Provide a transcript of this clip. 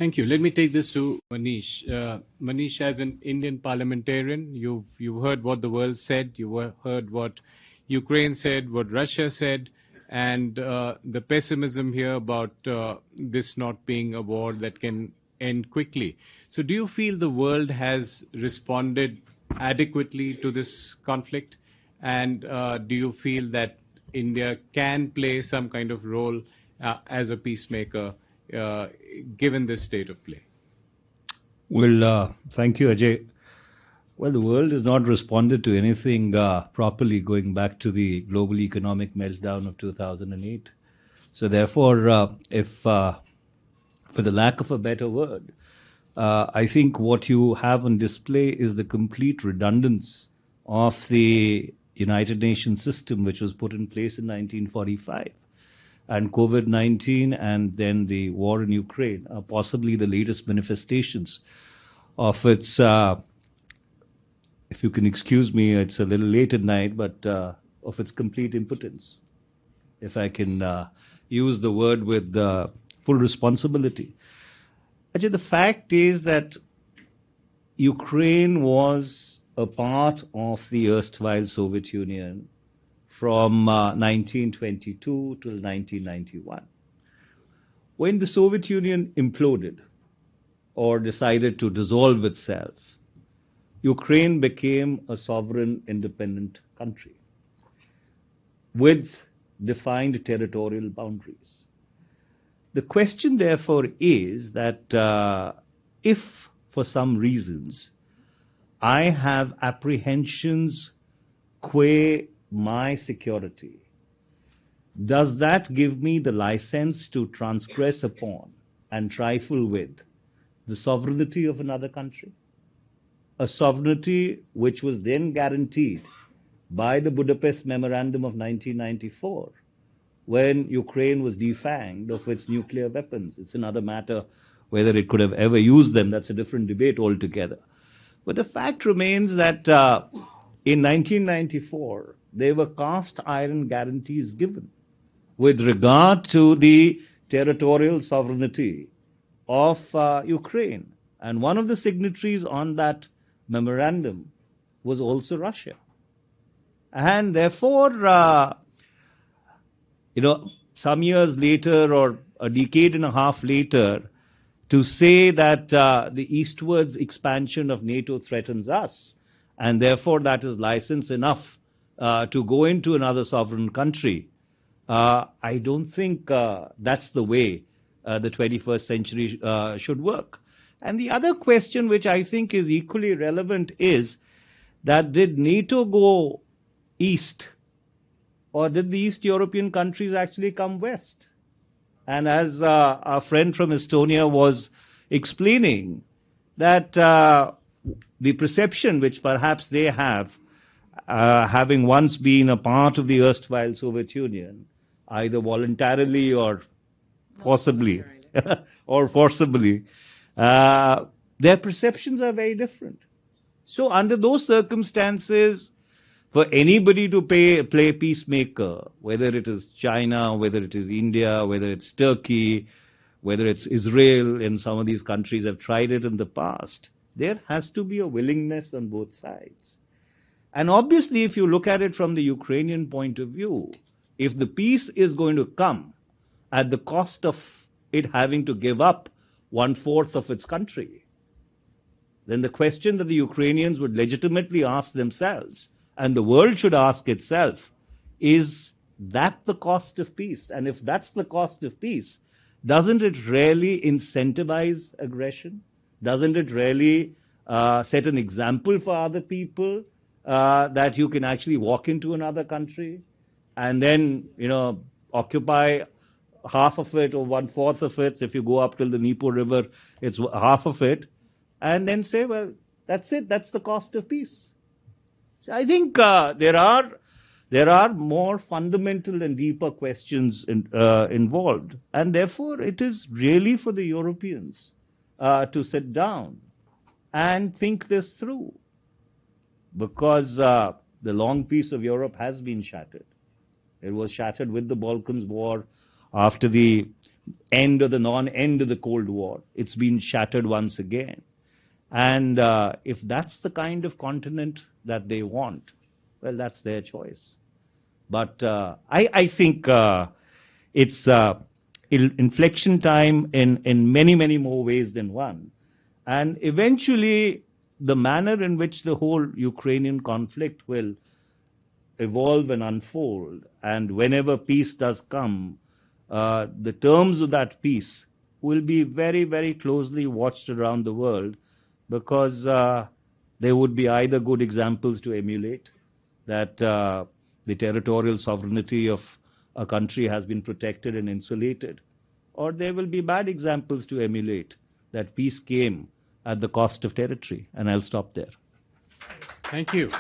Thank you. Let me take this to Manish. Manish, as an Indian parliamentarian, you've heard what the world said. Heard what Ukraine said, what Russia said, and the pessimism here about this not being a war that can end quickly. So, do you feel the world has responded adequately to this conflict? And do you feel that India can play some kind of role as a peacemaker uh, given this state of play? Well, thank you, Ajay. Well, the world has not responded to anything properly going back to the global economic meltdown of 2008. So, therefore, if for the lack of a better word, I think what you have on display is the complete redundance of the United Nations system, which was put in place in 1945. And COVID-19 and then the war in Ukraine are possibly the latest manifestations of its, if you can excuse me, it's a little late at night, but of its complete impotence, if I can use the word with full responsibility. Ajay, the fact is that Ukraine was a part of the erstwhile Soviet Union from 1922 till 1991. When the Soviet Union imploded or decided to dissolve itself, Ukraine became a sovereign, independent country with defined territorial boundaries. The question, therefore, is that if, for some reasons, I have apprehensions qua my security, does that give me the license to transgress upon and trifle with the sovereignty of another country? A sovereignty which was then guaranteed by the Budapest Memorandum of 1994, when Ukraine was defanged of its nuclear weapons. It's another matter whether it could have ever used them. That's a different debate altogether. But the fact remains that in 1994, there were cast iron guarantees given with regard to the territorial sovereignty of Ukraine. And one of the signatories on that memorandum was also Russia. And therefore, some years later or a decade and a half later, to say that the eastwards expansion of NATO threatens us, and therefore that is license enough to go into another sovereign country, I don't think that's the way the 21st century should work. And the other question, which I think is equally relevant, is that did NATO go east, or did the East European countries actually come west? And as our friend from Estonia was explaining, that the perception which perhaps they have, having once been a part of the erstwhile Soviet Union, either voluntarily or forcibly, their perceptions are very different. So under those circumstances, for anybody to play peacemaker, whether it is China, whether it is India, whether it's Turkey, whether it's Israel, and some of these countries have tried it in the past, there has to be a willingness on both sides. And obviously, if you look at it from the Ukrainian point of view, if the peace is going to come at the cost of it having to give up 1/4 of its country, then the question that the Ukrainians would legitimately ask themselves, and the world should ask itself, is that the cost of peace? And if that's the cost of peace, doesn't it really incentivize aggression? Doesn't it really set an example for other people that you can actually walk into another country and then, occupy half of it or 1/4 of it? If you go up till the Dnieper River, it's half of it, and then say, well, that's it. That's the cost of peace. So I think there are more fundamental and deeper questions involved, and therefore it is really for the Europeans to sit down and think this through, because the long peace of Europe has been shattered. It was shattered with the Balkans War after the end or the non-end of the Cold War. It's been shattered once again. And if that's the kind of continent that they want, well, that's their choice. But I think it's inflection time in many, many more ways than one. And eventually, the manner in which the whole Ukrainian conflict will evolve and unfold, and whenever peace does come, the terms of that peace will be very, very closely watched around the world, because there would be either good examples to emulate, that the territorial sovereignty of a country has been protected and insulated, or there will be bad examples to emulate, that peace came at the cost of territory. And I'll stop there. Thank you.